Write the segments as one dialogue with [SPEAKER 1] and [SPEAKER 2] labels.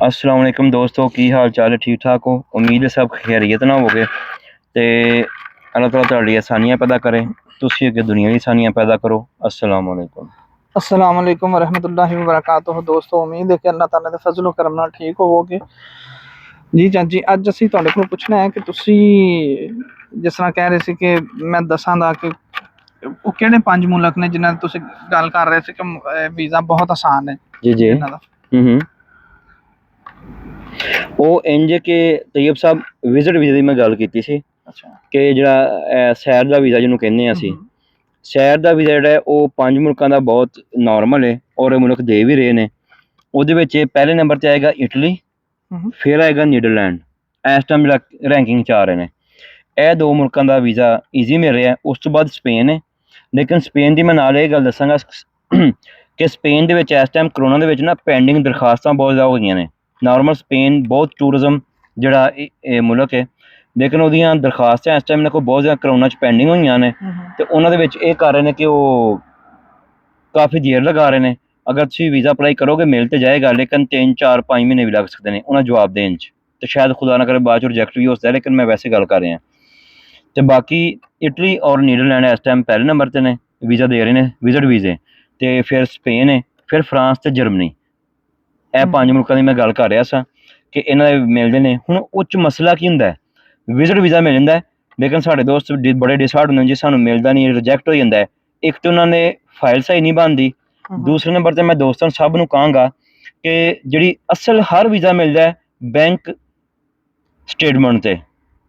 [SPEAKER 1] अस्सलाम वालेकुम दोस्तों, की हाल चाल है? ठीक ठाक हो? उम्मीद है सब खैरियत ना होगे ते अल्लाह ताला तुहाडी आसानियां पैदा करे, तुसी अगे दुनिया दी आसानियां पैदा करो। अस्सलाम वालेकुम।
[SPEAKER 2] अस्सलाम वालेकुम वरहमतुल्लाहि वबरकातुहू। दोस्तों उम्मीद है कि अल्लाह ताला दे फजल करम नाल ठीक होवोगे। जी चाची, अज असीं तुहाडे कोलों पुछना है कि तुसी जिस तरह कह रहे सी कि मैं दसां दा कि ਉਹ ਕਿਹੜੇ ਪੰਜ ਮੁਲਕ ਨੇ ਜਿਨ੍ਹਾਂ ਦੀ ਤੁਸੀਂ ਗੱਲ ਕਰ ਰਹੇ ਸੀ ਕਿ ਵੀਜ਼ਾ ਬਹੁਤ ਆਸਾਨ ਹੈ
[SPEAKER 1] जी जी।
[SPEAKER 2] ਜਿਨ੍ਹਾਂ ਦਾ
[SPEAKER 1] ਉਹ ਇੰਜ ਕਿ ਤੈयब ਸਾਹਿਬ ਵਿਜ਼ਿਟ ਵੀਜ਼ੇ ਦੀ ਮੈਂ ਗੱਲ ਕੀਤੀ ਸੀ
[SPEAKER 2] ਅੱਛਾ
[SPEAKER 1] ਕਿ ਜਿਹੜਾ ਸੈਰ ਦਾ ਵੀਜ਼ਾ ਜਿਹਨੂੰ ਕਹਿੰਦੇ ਆ ਅਸੀਂ, ਸੈਰ ਦਾ ਵੀਜ਼ਾ ਜਿਹੜਾ ਹੈ ਉਹ ਪੰਜ ਮੁਲਕਾਂ ਦਾ ਬਹੁਤ ਨਾਰਮਲ ਹੈ ਔਰ ਇਹ ਮੁਲਕ ਦੇ ਵੀ ਰਹੇ ਨੇ। ਉਹਦੇ ਵਿੱਚ ਪਹਿਲੇ ਨੰਬਰ 'ਤੇ ਆਏਗਾ ਇਟਲੀ, ਫਿਰ ਆਏਗਾ ਨੀਦਰਲੈਂਡ। ਇਸ ਟਾਈਮ ਜਿਹੜਾ ਰੈਂਕਿੰਗ 'ਚ ਆ ਰਹੇ ਨੇ, ਇਹ ਦੋ ਮੁਲਕਾਂ ਦਾ ਵੀਜ਼ਾ ਈਜ਼ੀ ਮਿਲ ਰਿਹਾ। ਉਸ ਤੋਂ ਬਾਅਦ ਸਪੇਨ ਹੈ, ਲੇਕਿਨ ਸਪੇਨ ਦੀ ਮੈਂ ਨਾਲ ਇਹ ਗੱਲ ਦੱਸਾਂਗਾ ਕਿ ਸਪੇਨ ਦੇ ਵਿੱਚ ਇਸ ਟਾਈਮ ਕਰੋਨਾ ਦੇ ਵਿੱਚ ਨਾ ਪੈਂਡਿੰਗ ਦਰਖਾਸਤਾਂ ਬਹੁਤ ਜ਼ਿਆਦਾ ਹੋ ਗਈਆਂ ਨੇ। ਨਾਰਮਲ ਸਪੇਨ ਬਹੁਤ ਟੂਰਿਜ਼ਮ ਜਿਹੜਾ ਇਹ ਮੁਲਕ ਹੈ, ਲੇਕਿਨ ਉਹਦੀਆਂ ਦਰਖਾਸਤਾਂ ਇਸ ਟਾਈਮ ਇਹਨਾਂ ਕੋਲ ਬਹੁਤ ਜ਼ਿਆਦਾ ਕਰੋਨਾ 'ਚ ਪੈਂਡਿੰਗ ਹੋਈਆਂ ਨੇ ਅਤੇ ਉਹਨਾਂ ਦੇ ਵਿੱਚ ਇਹ ਕਰ ਰਹੇ ਨੇ ਕਿ ਉਹ ਕਾਫੀ ਦੇਰ ਲਗਾ ਰਹੇ ਨੇ। ਅਗਰ ਤੁਸੀਂ ਵੀਜ਼ਾ ਅਪਲਾਈ ਕਰੋਗੇ ਮਿਲ ਤਾਂ ਜਾਏਗਾ, ਲੇਕਿਨ 3 4 5 ਮਹੀਨੇ ਵੀ ਲੱਗ ਸਕਦੇ ਨੇ ਉਹਨਾਂ ਜਵਾਬ ਦੇਣ 'ਚ, ਅਤੇ ਸ਼ਾਇਦ ਖੁਦਾ ਨਾ ਕਰੇ ਬਾਅਦ 'ਚ ਰਿਜੈਕਟ ਵੀ ਹੋ ਸਕਦਾ, ਲੇਕਿਨ ਮੈਂ ਵੈਸੇ ਗੱਲ ਕਰ ਰਿਹਾ। ਅਤੇ ਬਾਕੀ ਇਟਲੀ ਔਰ ਨੀਦਰਲੈਂਡ ਇਸ ਟਾਈਮ ਪਹਿਲੇ ਨੰਬਰ 'ਤੇ ਨੇ, ਵੀਜ਼ਾ ਦੇ ਰਹੇ ਨੇ, ਵਿਜ਼ਿਟ ਵੀਜ਼ੇ। ਅਤੇ ਫਿਰ ਸਪੇਨ ਹੈ, ਫਿਰ ਫਰਾਂਸ ਅਤੇ ਜਰਮਨੀ। ਇਹ ਪੰਜ ਮੁਲਕਾਂ ਦੀ ਮੈਂ ਗੱਲ ਕਰ ਰਿਹਾ ਸਾਂ ਕਿ ਇਹਨਾਂ ਦੇ ਮਿਲਦੇ ਨੇ। ਹੁਣ ਉਹ 'ਚ ਮਸਲਾ ਕੀ ਹੁੰਦਾ, ਵਿਜ਼ਿਟ ਵੀਜ਼ਾ ਮਿਲ ਜਾਂਦਾ, ਲੇਕਿਨ ਸਾਡੇ ਦੋਸਤ ਬੜੇ ਡਿਸਹਾਰਟ ਹੁੰਦੇ ਨੇ ਜੀ, ਸਾਨੂੰ ਮਿਲਦਾ ਨਹੀਂ, ਰਿਜੈਕਟ ਹੋ ਜਾਂਦਾ। ਇੱਕ ਤਾਂ ਉਹਨਾਂ ਨੇ ਫਾਈਲ ਸਹੀ ਨਹੀਂ ਬਣਦੀ, ਦੂਸਰੇ ਨੰਬਰ 'ਤੇ ਮੈਂ ਦੋਸਤਾਂ ਸਭ ਨੂੰ ਕਹਾਂਗਾ ਕਿ ਜਿਹੜੀ ਅਸਲ ਹਰ ਵੀਜ਼ਾ ਮਿਲਦਾ ਬੈਂਕ ਸਟੇਟਮੈਂਟ 'ਤੇ,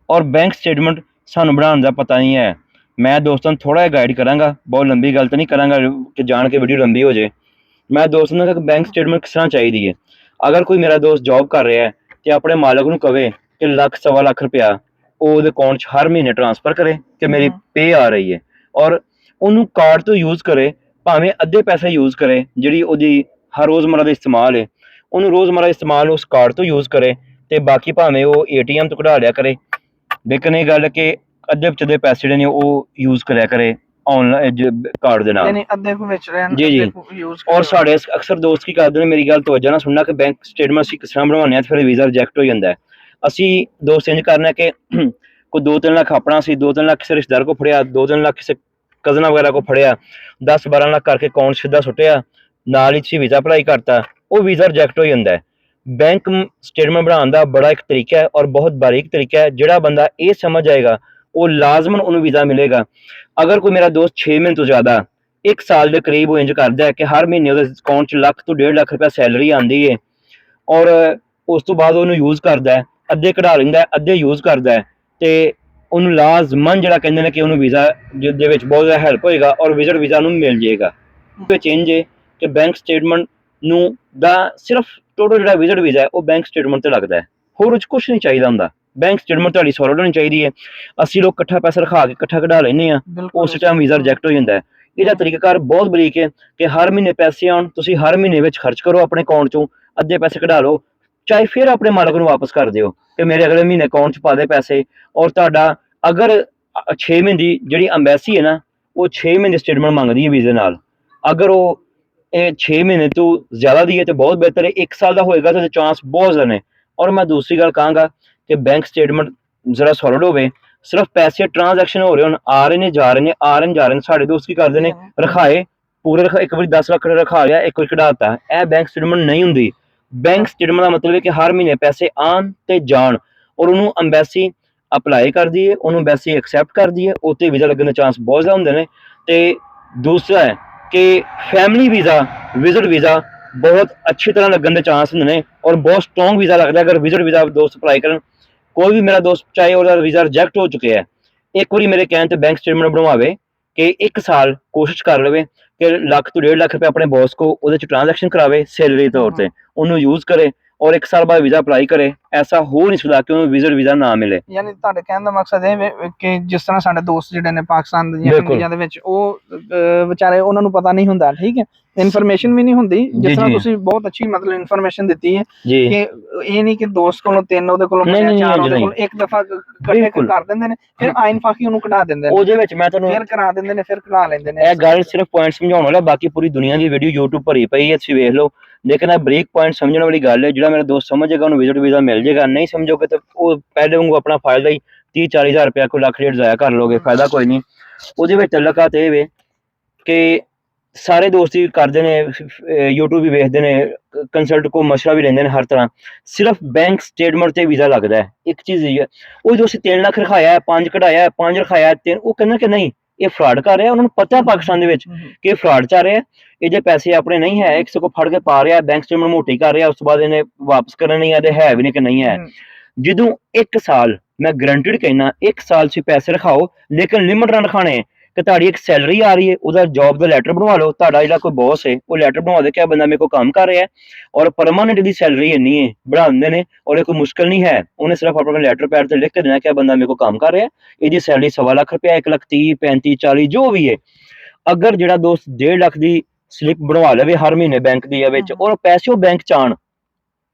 [SPEAKER 1] ਔਰ ਬੈਂਕ ਸਟੇਟਮੈਂਟ ਸਾਨੂੰ ਬਣਾਉਣ ਦਾ ਪਤਾ ਨਹੀਂ ਹੈ। ਮੈਂ ਦੋਸਤਾਂ ਨੂੰ ਥੋੜ੍ਹਾ ਜਿਹਾ ਗਾਈਡ ਕਰਾਂਗਾ, ਬਹੁਤ ਲੰਬੀ ਗੱਲ ਤਾਂ ਨਹੀਂ ਕਰਾਂਗਾ ਕਿ ਜਾਣ ਕੇ ਵੀਡੀਓ ਲੰਬੀ ਹੋ ਜਾਏ। ਮੈਂ ਦੋਸਤਾਂ ਨੂੰ ਬੈਂਕ ਸਟੇਟਮੈਂਟ ਕਿਸ ਤਰ੍ਹਾਂ ਚਾਹੀਦੀ ਹੈ। ਅਗਰ ਕੋਈ ਮੇਰਾ ਦੋਸਤ ਜੋਬ ਕਰ ਰਿਹਾ ਅਤੇ ਆਪਣੇ ਮਾਲਕ ਨੂੰ ਕਵੇ ਕਿ ਲੱਖ ਸਵਾ ਲੱਖ ਰੁਪਇਆ ਉਹ ਉਹਦੇ ਅਕਾਊਂਟ 'ਚ ਹਰ ਮਹੀਨੇ ਟਰਾਂਸਫਰ ਕਰੇ ਕਿ ਮੇਰੀ ਪੇ ਆ ਰਹੀ ਹੈ, ਔਰ ਉਹਨੂੰ ਕਾਰਡ ਤੋਂ ਯੂਜ਼ ਕਰੇ, ਭਾਵੇਂ ਅੱਧੇ ਪੈਸੇ ਯੂਜ਼ ਕਰੇ, ਜਿਹੜੀ ਉਹਦੀ ਹਰ ਰੋਜ਼ਮਰਾ ਦਾ ਇਸਤੇਮਾਲ ਹੈ ਉਹਨੂੰ ਰੋਜ਼ਮਰਾ ਇਸਤੇਮਾਲ ਉਸ ਕਾਰਡ ਤੋਂ ਯੂਜ਼ ਕਰੇ, ਅਤੇ ਬਾਕੀ ਭਾਵੇਂ ਉਹ ATM ਤੋਂ ਕਢਾ ਲਿਆ ਕਰੇ। ਲੇਕਿਨ ਇਹ ਗੱਲ ਕਿ ਅੱਧੇ ਵਿੱਚ ਦੇ ਪੈਸੇ ਜਿਹੜੇ ਨੇ ਉਹ ਯੂਜ਼ ਕਰਿਆ ਕਰੇ ਔਨਲਾਈਨ ਕਾਰਡ ਦੇ ਨਾਲ। ਜੀ ਜੀ। ਔਰ ਸਾਡੇ ਅਕਸਰ ਦੋਸਤ ਕੀ ਕਰਦੇ ਨੇ, ਮੇਰੀ ਗੱਲ ਤਵੱਜੋ ਨਾਲ ਸੁਣਨਾ, ਕਿ ਬੈਂਕ ਸਟੇਟਮੈਂਟ ਅਸੀਂ ਕਿਸ ਤਰ੍ਹਾਂ ਬਣਾਉਂਦੇ ਹਾਂ ਅਤੇ ਫਿਰ ਵੀਜ਼ਾ ਰਿਜੈਕਟ ਹੋ ਜਾਂਦਾ। ਅਸੀਂ ਦੋਸਤ ਇੰਝ ਕਰਨਾ ਕਿ ਕੋਈ 2-3 ਲੱਖ ਆਪਣਾ ਸੀ, 2-3 ਲੱਖ ਕਿਸੇ ਰਿਸ਼ਤੇਦਾਰ ਕੋਲ ਫੜਿਆ, 2-3 ਲੱਖ ਕਿਸੇ ਕਜ਼ਨਾਂ ਵਗੈਰਾ ਕੋਲ ਫੜਿਆ, 10-12 ਲੱਖ ਕਰਕੇ ਅਕਾਊਂਟ ਸਿੱਧਾ ਸੁੱਟਿਆ, ਨਾਲ ਹੀ ਤੁਸੀਂ ਵੀਜ਼ਾ ਅਪਲਾਈ ਕਰਤਾ, ਉਹ ਵੀਜ਼ਾ ਰਿਜੈਕਟ ਹੋ ਜਾਂਦਾ। ਬੈਂਕ ਸਟੇਟਮੈਂਟ ਬਣਾਉਣ ਦਾ ਬੜਾ ਇੱਕ ਤਰੀਕਾ ਹੈ ਔਰ ਬਹੁਤ ਬਾਰੀਕ ਤਰੀਕਾ ਹੈ। ਜਿਹੜਾ ਬੰਦਾ ਇਹ ਸਮਝ ਜਾਏਗਾ ਉਹ ਲਾਜ਼ਮਨ ਉਹਨੂੰ ਵੀਜ਼ਾ ਮਿਲੇਗਾ। ਅਗਰ ਕੋਈ ਮੇਰਾ ਦੋਸਤ 6 ਮਹੀਨੇ ਤੋਂ ਜ਼ਿਆਦਾ 1 ਸਾਲ ਦੇ ਕਰੀਬ ਉਹ ਇੰਜ ਕਰਦਾ ਹੈ ਕਿ ਹਰ ਮਹੀਨੇ ਉਹਦੇ ਅਕਾਊਂਟ 'ਚ ਲੱਖ ਤੋਂ 1.5 ਲੱਖ ਰੁਪਇਆ ਸੈਲਰੀ ਆਉਂਦੀ ਹੈ, ਔਰ ਉਸ ਤੋਂ ਬਾਅਦ ਉਹਨੂੰ ਯੂਜ਼ ਕਰਦਾ, ਅੱਧੇ ਕਢਾ ਲੈਂਦਾ, ਅੱਧੇ ਯੂਜ਼ ਕਰਦਾ, ਅਤੇ ਉਹਨੂੰ ਲਾਜ਼ਮਨ ਜਿਹੜਾ ਕਹਿੰਦੇ ਨੇ ਕਿ ਉਹਨੂੰ ਵੀਜ਼ਾ ਦੇ ਵਿੱਚ ਬਹੁਤ ਜ਼ਿਆਦਾ ਹੈਲਪ ਹੋਏਗਾ ਔਰ ਵਿਜ਼ਿਟ ਵੀਜ਼ਾ ਨੂੰ ਮਿਲ ਜਾਏਗਾ। ਵਿੱਚ ਇੰਝ ਹੈ ਕਿ ਬੈਂਕ ਸਟੇਟਮੈਂਟ ਨੂੰ ਦਾ ਸਿਰਫ ਟੋਟਲ ਜਿਹੜਾ ਵਿਜ਼ਿਟ ਵੀਜ਼ਾ ਹੈ ਉਹ ਬੈਂਕ ਸਟੇਟਮੈਂਟ 'ਤੇ ਲੱਗਦਾ, ਹੋਰ ਉਹ 'ਚ ਕੁਛ ਨਹੀਂ ਚਾਹੀਦਾ ਹੁੰਦਾ। ਬੈਂਕ ਸਟੇਟਮੈਂਟ ਤੁਹਾਡੀ ਸੋਲਿਡ ਹੋਣੀ ਚਾਹੀਦੀ ਹੈ। ਅਸੀਂ ਲੋਕ ਇਕੱਠਾ ਪੈਸਾ ਰਖਾ ਕੇ ਇਕੱਠਾ ਕਢਾ ਲੈਂਦੇ ਹਾਂ, ਉਸ ਟਾਈਮ ਵੀਜ਼ਾ ਰਿਜੈਕਟ ਹੋ ਜਾਂਦਾ। ਇਹਦਾ ਤਰੀਕਾਕਾਰ ਬਹੁਤ ਬਰੀਕ ਹੈ ਕਿ ਹਰ ਮਹੀਨੇ ਪੈਸੇ ਆਉਣ, ਤੁਸੀਂ ਹਰ ਮਹੀਨੇ ਵਿੱਚ ਖਰਚ ਕਰੋ ਆਪਣੇ ਅਕਾਊਂਟ 'ਚੋਂ, ਅੱਧੇ ਪੈਸੇ ਕਢਾ ਲਓ, ਚਾਹੇ ਫਿਰ ਆਪਣੇ ਮਾਲਕ ਨੂੰ ਵਾਪਸ ਕਰ ਦਿਓ ਕਿ ਮੇਰੇ ਅਗਲੇ ਮਹੀਨੇ ਅਕਾਊਂਟ 'ਚ ਪਾ ਦੇ ਪੈਸੇ। ਔਰ ਤੁਹਾਡਾ ਅਗਰ 6 ਮਹੀਨੇ ਦੀ ਜਿਹੜੀ ਅੰਬੈਸੀ ਹੈ ਨਾ, ਉਹ 6 ਮਹੀਨੇ ਦੀ ਸਟੇਟਮੈਂਟ ਮੰਗਦੀ ਹੈ ਵੀਜ਼ੇ ਨਾਲ। ਅਗਰ ਉਹ ਇਹ 6 ਮਹੀਨੇ ਤੋਂ ਜ਼ਿਆਦਾ ਦੀ ਹੈ ਤਾਂ ਬਹੁਤ ਬਿਹਤਰ ਹੈ, 1 ਸਾਲ ਦਾ ਹੋਏਗਾ ਤਾਂ ਚਾਂਸ ਬਹੁਤ ਜ਼ਿਆਦਾ ਨੇ। ਔਰ ਮੈਂ ਦੂਸਰੀ ਗੱਲ ਕਹਾਂਗਾ ਕਿ ਬੈਂਕ ਸਟੇਟਮੈਂਟ ਜ਼ਰਾ ਸੋਲਿਡ ਹੋਵੇ, ਸਿਰਫ ਪੈਸੇ ਟ੍ਰਾਂਜੈਕਸ਼ਨ ਹੋ ਰਹੇ ਹੋਣ, ਆ ਰਹੇ ਨੇ ਜਾ ਰਹੇ ਨੇ, ਆ ਰਹੇ ਨੇ ਜਾ ਰਹੇ ਨੇ। ਸਾਡੇ ਦੋਸਤ ਕੀ ਕਰਦੇ ਨੇ, ਰਖਾਏ ਪੂਰੇ ਇੱਕ ਵਾਰੀ 10 ਲੱਖ ਰਖਾ ਲਿਆ, ਇੱਕ ਵਾਰੀ ਕਢਾਤਾ। ਇਹ ਬੈਂਕ ਸਟੇਟਮੈਂਟ ਨਹੀਂ ਹੁੰਦੀ। ਬੈਂਕ ਸਟੇਟਮੈਂਟ ਦਾ ਮਤਲਬ ਹੈ ਕਿ ਹਰ ਮਹੀਨੇ ਪੈਸੇ ਆਉਣ ਅਤੇ ਜਾਣ, ਔਰ ਉਹਨੂੰ ਅੰਬੈਸੀ ਅਪਲਾਈ ਕਰਦੀ ਹੈ, ਉਹਨੂੰ ਅੰਬੈਸੀ ਐਕਸੈਪਟ ਕਰਦੀ ਹੈ, ਉੱਤੇ ਵੀਜ਼ਾ ਲੱਗਣ ਦੇ ਚਾਂਸ ਬਹੁਤ ਜ਼ਿਆਦਾ ਹੁੰਦੇ ਨੇ। ਅਤੇ ਦੂਸਰਾ ਹੈ ਕਿ ਫੈਮਿਲੀ ਵੀਜ਼ਾ, ਵਿਜ਼ਿਟ ਵੀਜ਼ਾ ਬਹੁਤ ਅੱਛੀ ਤਰ੍ਹਾਂ ਲੱਗਣ ਦੇ ਚਾਂਸ ਹੁੰਦੇ ਨੇ ਔਰ ਬਹੁਤ ਸਟਰੋਂਗ ਵੀਜ਼ਾ ਲੱਗਦਾ ਅਗਰ ਵਿਜ਼ਿਟ ਵੀਜ਼ਾ ਦੋਸਤ ਅਪਲਾਈ ਕਰਨ। ਕੋਈ ਵੀ ਮੇਰਾ ਦੋਸਤ ਚਾਹੇ ਉਹਦਾ ਵੀਜ਼ਾ ਰਿਜੈਕਟ ਹੋ ਚੁੱਕਿਆ ਹੈ, ਇੱਕ ਵਾਰੀ ਮੇਰੇ ਕਹਿਣ 'ਤੇ ਬੈਂਕ ਸਟੇਟਮੈਂਟ ਬਣਵਾਵੇ ਕਿ 1 ਸਾਲ ਕੋਸ਼ਿਸ਼ ਕਰ ਲਵੇ ਕਿ ਲੱਖ ਤੋਂ 1.5 ਲੱਖ ਰੁਪਏ ਆਪਣੇ ਬੌਸ ਕੋ ਉਹਦੇ 'ਚ ਟ੍ਰਾਂਜੈਕਸ਼ਨ ਕਰਾਵੇ ਸੈਲਰੀ ਤੌਰ 'ਤੇ, ਉਹਨੂੰ ਯੂਜ਼ ਕਰੇ ਔਰ 1 ਸਾਲ ਬਾਅਦ ਵੀਜ਼ਾ ਅਪਲਾਈ ਕਰੇ। ਐਸਾ ਹੋ ਨਹੀਂ ਸਕਦਾ ਕਿ ਉਹਨੂੰ ਵਿਜ਼ਿਟ ਵੀਜ਼ਾ ਨਾ ਮਿਲੇ।
[SPEAKER 2] ਯਾਨੀ ਤੁਹਾਡੇ ਕਹਿਣ ਦਾ ਮਕਸਦ ਇਹ ਕਿ ਜਿਸ ਤਰ੍ਹਾਂ ਸਾਡੇ ਦੋਸਤ ਜਿਹੜੇ ਨੇ ਪਾਕਿਸਤਾਨ ਦੀਆਂ ਕੰਟਰੀਆਂ ਦੇ ਵਿੱਚ, ਉਹ ਵਿਚਾਰੇ ਉਹਨਾਂ ਨੂੰ ਪਤਾ ਨਹੀਂ ਹੁੰਦਾ, ਠੀਕ ਹੈ, ਇਨਫੋਰਮੇਸ਼ਨ ਵੀ ਨਹੀਂ ਹੁੰਦੀ। ਜਿਸ ਤਰ੍ਹਾਂ ਤੁਸੀਂ ਬਹੁਤ ਅੱਛੀ ਮਤਲਬ ਇਨਫੋਰਮੇਸ਼ਨ ਦਿੱਤੀ ਹੈ ਕਿ ਇਹ ਨਹੀਂ ਕਿ ਦੋਸਤ ਕੋਲੋਂ 3 ਉਹਦੇ ਕੋਲੋਂ 4 ਉਹਦੇ ਕੋਲ ਇੱਕ ਦਫਾ ਇਕੱਠੇ ਕਰ ਦਿੰਦੇ ਨੇ, ਫਿਰ ਆਇਨ ਫਾਕੀ ਉਹਨੂੰ ਕਢਾ ਦਿੰਦੇ ਨੇ, ਉਹਦੇ ਵਿੱਚ ਮੈਂ ਤੁਹਾਨੂੰ ਫਿਰ ਕਰਾ ਦਿੰਦੇ ਨੇ, ਫਿਰ ਕਢਾ ਲੈਂਦੇ ਨੇ। ਇਹ ਗੱਲ ਸਿਰਫ ਪੁਆਇੰਟ ਸਮਝਾਉਣ ਵਾਲਾ, ਬਾਕੀ ਪੂਰੀ ਦੁਨੀਆ ਦੀ ਵੀਡੀਓ YouTube ਭਰੀ ਪਈ ਹੈ, ਤੁਸੀਂ ਵੇਖ ਲਓ।
[SPEAKER 1] ਲੇਕਿਨ ਇਹ ਬ੍ਰੇਕ ਪੁਆਇੰਟ ਸਮਝਣ ਵਾਲੀ ਗੱਲ ਹੈ। ਜਿਹੜਾ ਮੇਰਾ ਦੋਸਤ ਸਮਝੇਗਾ ਉਹਨੂੰ ਵਿਜ਼ਿਟ ਵੀਜ਼ਾ ਮਿਲ ਜਾਏਗਾ, ਨਹੀਂ ਸਮਝੋਗੇ ਤਾਂ ਉਹ ਪਹਿਲੇ ਵਾਂਗੂ ਆਪਣਾ ਫਾਇਦਾ ਹੀ 30-40 ਹਜ਼ਾਰ ਰੁਪਇਆ ਕੋਈ ਲੱਖ ਡੇਢ ਜ਼ਾਇਆ ਕਰ ਲੋਗੇ, ਫਾਇਦਾ ਕੋਈ ਨਹੀਂ। ਉਹਦੇ ਵਿੱਚ ਤਲਕਾਤ ਇਹ ਵੇ ਕਿ ਸਾਰੇ ਦੋਸਤ ਹੀ ਕਰਦੇ ਨੇ, YouTube ਵੀ ਵੇਖਦੇ ਨੇ, ਕੰਸਲਟ ਕੋ ਮਸ਼ਵਰਾ ਵੀ ਲੈਂਦੇ ਨੇ ਹਰ ਤਰ੍ਹਾਂ, ਸਿਰਫ ਬੈਂਕ ਸਟੇਟਮੈਂਟ ਤੇ ਵੀਜ਼ਾ ਲੱਗਦਾ ਹੈ। ਇੱਕ ਚੀਜ਼ ਇਹ ਹੈ, ਉਹ ਦੋਸਤ 3 ਲੱਖ ਰਖਾਇਆ, 5 ਕਢਾਇਆ, 5 ਰਖਾਇਆ, 3, ਉਹ ਕਹਿੰਦਾ ਕਿ ਨਹੀਂ ਇਹ ਫਰਾਡ ਕਰ ਰਿਹਾ। ਉਹਨਾਂ ਨੂੰ ਪਤਾ ਪਾਕਿਸਤਾਨ ਦੇ ਵਿੱਚ ਕਿ ਇਹ ਫਰਾਡ ਚੱਲ ਰਿਹਾ, ਇਹਦੇ ਪੈਸੇ ਆਪਣੇ ਨਹੀਂ ਹੈ, ਕਿਸੇ ਕੋ ਫੜ ਕੇ ਪਾ ਰਿਹਾ, ਬੈਂਕ ਸਟੇਟਮੈਂਟ ਮੋਟੀ ਕਰ ਰਿਹਾ, ਉਸ ਤੋਂ ਬਾਅਦ ਇਹਨੇ ਵਾਪਸ ਕਰਨ ਨਹੀਂ ਆਦੇ, ਹੈ ਵੀ ਨਹੀਂ ਕਿ ਨਹੀਂ ਹੈ। ਜਦੋਂ 1 ਸਾਲ, ਮੈਂ ਗਰੰਟਿਡ ਕਹਿਣਾ 1 ਸਾਲ 'ਚ ਪੈਸੇ ਰਖਾਓ, ਲੇਕਿਨ ਲਿਮਟ ਨਾਲ ਰਖਾਣੇ। ਕਿ ਤੁਹਾਡੀ ਇੱਕ ਸੈਲਰੀ ਆ ਰਹੀ ਹੈ, ਉਹਦਾ ਜੌਬ ਦਾ ਲੈਟਰ ਬਣਵਾ ਲਓ, ਤੁਹਾਡਾ ਜਿਹੜਾ ਕੋਈ ਬੌਸ ਹੈ ਉਹ ਲੈਟਰ ਬਣਵਾ ਦੇ ਕਿ ਇਹ ਬੰਦਾ ਮੇਰੇ ਕੋਲ ਕੰਮ ਕਰ ਰਿਹਾ ਹੈ ਔਰ ਪਰਮਾਨੈਂਟ ਦੀ ਸੈਲਰੀ ਇੰਨੀ ਹੈ, ਬਣਾ ਦਿੰਦੇ ਨੇ, ਔਰ ਇਹ ਕੋਈ ਮੁਸ਼ਕਿਲ ਨਹੀਂ ਹੈ। ਉਹਨੇ ਸਿਰਫ ਆਪਣਾ ਲੈਟਰ ਪੈਡ ਤੇ ਲਿਖ ਕੇ ਦੇਣਾ ਕਿ ਇਹ ਬੰਦਾ ਮੇਰੇ ਕੋਲ ਕੰਮ ਕਰ ਰਿਹਾ, ਇਹਦੀ ਸੈਲਰੀ 1.25 ਲੱਖ ਰੁਪਇਆ, 1 ਲੱਖ 30, 35, 40 ਜੋ ਵੀ ਹੈ। ਅਗਰ ਜਿਹੜਾ ਦੋਸਤ 1.5 ਲੱਖ ਦੀ ਸਲਿੱਪ ਬਣਵਾ ਲਵੇ ਹਰ ਮਹੀਨੇ ਬੈਂਕ ਦੀ ਵਿੱਚ, ਔਰ ਪੈਸੇ ਉਹ ਬੈਂਕ 'ਚ ਆਉਣ,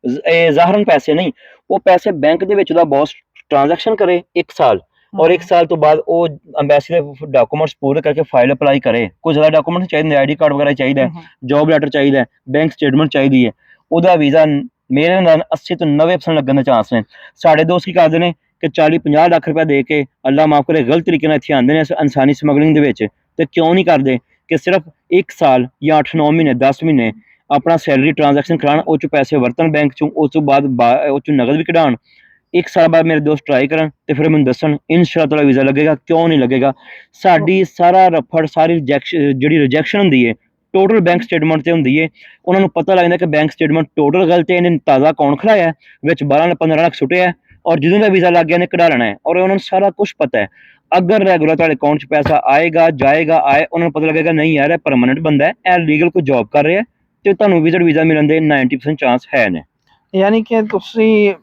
[SPEAKER 1] ਇਹ ਜ਼ਾਹਰਨ ਪੈਸੇ ਨਹੀਂ, ਉਹ ਪੈਸੇ ਬੈਂਕ ਦੇ ਵਿੱਚ ਉਹਦਾ ਬੌਸ ਟ੍ਰਾਂਜੈਕਸ਼ਨ ਕਰੇ 1 ਸਾਲ, ਔਰ 1 ਸਾਲ ਤੋਂ ਬਾਅਦ ਉਹ ਅੰਬੈਸੀ ਦੇ ਡਾਕੂਮੈਂਟਸ ਪੂਰੇ ਕਰਕੇ ਫਾਈਲ ਅਪਲਾਈ ਕਰੇ। ਕੁਝ ਜ਼ਿਆਦਾ ਡਾਕੂਮੈਂਟਸ ਚਾਹੀਦੇ, ID ਕਾਰਡ ਵਗੈਰਾ ਚਾਹੀਦਾ, ਜੌਬ ਲੈਟਰ ਚਾਹੀਦਾ, ਬੈਂਕ ਸਟੇਟਮੈਂਟ ਚਾਹੀਦੀ ਹੈ, ਉਹਦਾ ਵੀਜ਼ਾ ਮੇਰੇ ਨਾਲ 80 ਤੋਂ 90% ਲੱਗਣ ਦੇ ਚਾਂਸ ਨੇ। ਸਾਡੇ ਦੋਸਤ ਕੀ ਕਰਦੇ ਨੇ ਕਿ 40-50 ਲੱਖ ਰੁਪਇਆ ਦੇ ਕੇ, ਅੱਲਾ ਮਾਫ ਕਰੇ, ਗਲਤ ਤਰੀਕੇ ਨਾਲ ਇੱਥੇ ਆਉਂਦੇ ਨੇ ਇਨਸਾਨੀ ਸਮਗਲਿੰਗ ਦੇ ਵਿੱਚ। ਤੇ ਕਿਉਂ ਨਹੀਂ ਕਰਦੇ ਕਿ ਸਿਰਫ 1 ਸਾਲ ਜਾਂ 8-9 ਮਹੀਨੇ 10 ਮਹੀਨੇ ਆਪਣਾ ਸੈਲਰੀ ਟ੍ਰਾਂਜੈਕਸ਼ਨ ਕਰਾਉਣ, ਉਹ 'ਚ ਪੈਸੇ ਵਰਤਣ ਬੈਂਕ 'ਚੋਂ, ਉਸ ਤੋਂ ਬਾਅਦ ਉਹ 'ਚ ਨਗਦ ਵੀ ਕਢਾਉਣ। 1 ਸਾਲ ਬਾਅਦ ਮੇਰੇ ਦੋਸਤ ਟਰਾਈ ਕਰਨ ਤੇ ਫਿਰ ਮੈਨੂੰ ਦੱਸਣ, ਇਨਸ਼ਾਅੱਲਾ ਵੀਜ਼ਾ ਲੱਗੇਗਾ, ਕਿਉਂ ਨਹੀਂ ਲੱਗੇਗਾ। ਸਾਡੀ ਸਾਰਾ ਰਫੜ, ਸਾਰੀ ਜਿਹੜੀ ਰਿਜੈਕਸ਼ਨ ਹੁੰਦੀ ਹੈ ਟੋਟਲ ਬੈਂਕ ਸਟੇਟਮੈਂਟ ਤੇ ਹੁੰਦੀ ਹੈ। ਉਹਨਾਂ ਨੂੰ ਪਤਾ ਲੱਗਦਾ ਕਿ ਬੈਂਕ ਸਟੇਟਮੈਂਟ ਟੋਟਲ ਗਲਤ ਹੈ, ਇਹਨੇ ਤਾਜ਼ਾ ਅਕਾਊਂਟ ਖੁਲਾਇਆ ਵਿੱਚ 12-15 ਲੱਖ ਸੁੱਟਿਆ, ਔਰ ਜਦੋਂ ਦਾ ਵੀਜ਼ਾ ਲੱਗ ਗਿਆ ਇਹਨੇ ਕਢਾ ਲੈਣਾ ਹੈ, ਔਰ ਉਹਨਾਂ ਨੂੰ ਸਾਰਾ ਕੁਝ ਪਤਾ ਹੈ। ਅਗਰ ਰੈਗੂਲਰ ਤੁਹਾਡੇ ਅਕਾਊਂਟ 'ਚ ਪੈਸਾ ਆਏਗਾ, ਜਾਏਗਾ, ਉਹਨਾਂ ਨੂੰ ਪਤਾ ਲੱਗੇਗਾ ਨਹੀਂ ਯਾਰ ਇਹ ਪਰਮਾਨੈਂਟ ਬੰਦਾ ਹੈ, ਇਹ ਲੀਗਲ ਕੋਈ ਜੌਬ ਕਰ ਰਿਹਾ, ਤੇ ਤੁਹਾਨੂੰ ਵੀਜ਼ਾ ਮਿਲਣ ਦੇ 90% ਚਾਂਸ ਹੈ ਨੇ।
[SPEAKER 2] ਯਾਨੀ ਕਿ ਤੁਸੀਂ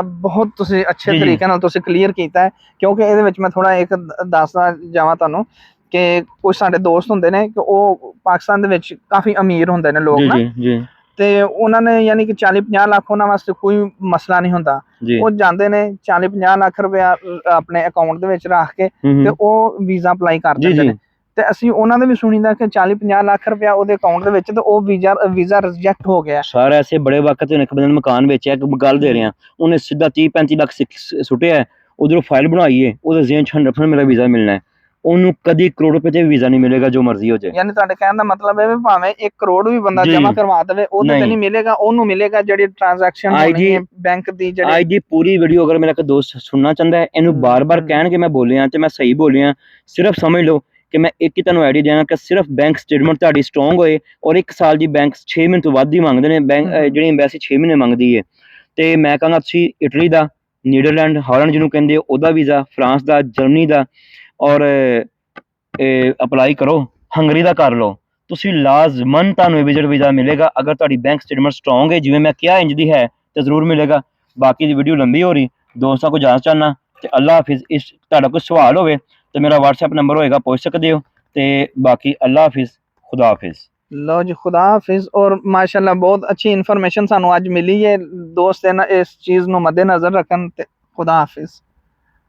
[SPEAKER 2] ਬਹੁਤ ਤੁਸੀਂ ਅੱਛੇ ਤਰੀਕੇ ਨਾਲ ਤੁਸੀਂ ਕਲੀਅਰ ਕੀਤਾ ਹੈ, ਕਿਉਂਕਿ ਇਹਦੇ ਵਿੱਚ ਮੈਂ ਥੋੜਾ ਇੱਕ ਦੱਸਦਾ ਜਾਵਾਂ ਤੁਹਾਨੂੰ ਕਿ ਕੁਝ ਸਾਡੇ ਦੋਸਤ ਹੁੰਦੇ ਨੇ ਕਿ ਉਹ ਪਾਕਿਸਤਾਨ ਦੇ ਵਿੱਚ ਕਾਫੀ ਅਮੀਰ ਹੁੰਦੇ ਨੇ ਲੋਕ ਨਾ, ਤੇ ਉਹਨਾਂ ਨੇ ਯਾਨੀ ਕਿ 40-50 ਲੱਖ ਉਹਨਾਂ ਵਾਸਤੇ ਕੋਈ ਮਸਲਾ ਨਹੀਂ ਹੁੰਦਾ। ਉਹ ਜਾਂਦੇ ਨੇ 40-50 ਲੱਖ ਰੁਪਇਆ ਆਪਣੇ ਅਕਾਊਂਟ ਦੇ ਵਿੱਚ ਰੱਖ ਕੇ ਤੇ ਉਹ ਵੀਜ਼ਾ ਅਪਲਾਈ ਕਰ ਦਿੰਦੇ ਨੇ। ਤੇ ਅਸੀਂ ਉਹਨਾਂ ਦੇ ਵੀ ਸੁਣੀਦਾ ਕਿ 40-50 ਲੱਖ ਰੁਪਇਆ ਉਹਦੇ ਅਕਾਊਂਟ ਦੇ ਵਿੱਚ ਤੇ ਉਹ ਵੀਜ਼ਾ ਰਿਜੈਕਟ ਹੋ ਗਿਆ।
[SPEAKER 1] ਸਾਰਾ ਐਸੇ ਬੜੇ ਵਕਤ ਇੱਕ ਬੰਦੇ ਨੂੰ ਮਕਾਨ ਵੇਚਿਆ, ਇੱਕ ਗੱਲ ਦੇ ਰਿਹਾ, ਉਹਨੇ ਸਿੱਧਾ 30-35 ਲੱਖ ਸੁੱਟਿਆ, ਉਧਰੋਂ ਫਾਈਲ ਬਣਾਈਏ, ਉਹਦੇ ਜ਼ੇਨ 'ਚ 100% ਮੇਰਾ ਵੀਜ਼ਾ ਮਿਲਣਾ ਹੈ, ਉਹਨੂੰ ਕਦੀ ਕਰੋੜ ਰੁਪਏ ਤੇ ਵੀਜ਼ਾ ਨਹੀਂ ਮਿਲੇਗਾ, ਜੋ ਮਰਜ਼ੀ ਹੋ ਜਾਏ।
[SPEAKER 2] ਯਾਨੀ ਤੁਹਾਡੇ ਕਹਿਣ ਦਾ ਮਤਲਬ ਹੈ ਵੀ ਭਾਵੇਂ 1 ਕਰੋੜ ਵੀ ਬੰਦਾ ਜਮਾ ਕਰਵਾ ਦੇਵੇ, ਉਹਦੇ ਤੇ ਨਹੀਂ ਮਿਲੇਗਾ, ਉਹਨੂੰ ਮਿਲੇਗਾ ਜਿਹੜੀ ਟ੍ਰਾਂਜੈਕਸ਼ਨ ਹੋਣੀ ਹੈ ਬੈਂਕ ਦੀ। ਜਿਹੜੀ
[SPEAKER 1] ਅੱਜ ਦੀ ਪੂਰੀ ਵੀਡੀਓ ਅਗਰ ਮੇਰਾ ਕੋਈ ਦੋਸਤ ਸੁਣਨਾ ਚਾਹੁੰਦਾ ਹੈ, ਇਹਨੂੰ ਬਾਰ-ਬਾਰ ਕਹਿਣ ਕਿ ਮੈਂ ਬੋਲਿਆ ਤੇ ਮੈਂ ਸਹੀ ਬੋਲਿਆ, ਸਿਰਫ ਸਮਝ ਲਓ ਕਿ ਮੈਂ ਇੱਕ ਹੀ ਤੁਹਾਨੂੰ ਆਈਡੀਆ ਦਿਆਂ ਕਿ ਸਿਰਫ ਬੈਂਕ ਸਟੇਟਮੈਂਟ ਤੁਹਾਡੀ ਸਟਰੋਂਗ ਹੋਏ, ਔਰ 1 ਸਾਲ ਦੀ ਬੈਂਕ 6 ਮਹੀਨੇ ਤੋਂ ਵੱਧ ਹੀ ਮੰਗਦੇ ਨੇ, ਬੈਂਕ ਜਿਹੜੀ ਐਮਬੈਸੀ 6 ਮਹੀਨੇ ਮੰਗਦੀ ਹੈ। ਤੇ ਮੈਂ ਕਹਾਂਗਾ ਤੁਸੀਂ ਇਟਲੀ ਦਾ, ਨੀਦਰਲੈਂਡ, ਹਾਲੈਂਡ ਜਿਹਨੂੰ ਕਹਿੰਦੇ ਉਹਦਾ ਵੀਜ਼ਾ, ਫਰਾਂਸ ਦਾ, ਜਰਮਨੀ ਦਾ, ਔਰ ਅਪਲਾਈ ਕਰੋ, ਹੰਗਰੀ ਦਾ ਕਰ ਲਓ, ਤੁਸੀਂ ਲਾਜ਼ਮਨ ਤੁਹਾਨੂੰ ਵਿਜ਼ਿਟ ਵੀਜ਼ਾ ਮਿਲੇਗਾ। ਅਗਰ ਤੁਹਾਡੀ ਬੈਂਕ ਸਟੇਟਮੈਂਟ ਸਟਰੋਂਗ ਹੈ, ਜਿਵੇਂ ਮੈਂ ਕਿਹਾ ਇੰਜ ਦੀ ਹੈ, ਤੇ ਜ਼ਰੂਰ ਮਿਲੇਗਾ। ਬਾਕੀ ਦੀ ਵੀਡੀਓ ਲੰਬੀ ਹੋ ਰਹੀ, ਦੋਸਤਾਂ ਕੋ ਜਾਣ ਚਾਹਨਾ ਤੇ ਅੱਲਾ ਹਾਫਿਜ਼। ਇਸ ਤੁਹਾਡਾ ਕੋਈ ਸਵਾਲ ਹੋਵੇ ਤੇ ਮੇਰਾ WhatsApp ਨੰਬਰ ਹੋਏਗਾ, ਪੁੱਛ ਸਕਦੇ ਹੋ। ਤੇ ਬਾਕੀ ਅੱਲਾ ਹਾਫਿਜ਼, खुदा हाफिज।
[SPEAKER 2] लो जी, खुदा हाफिज। और माशाल्लाह बहुत अच्छी इन्फॉर्मेशन सानू अज मिली है। दोस्त है ना इस चीज़ नू मद्देनजर रखन। खुदा हाफिज।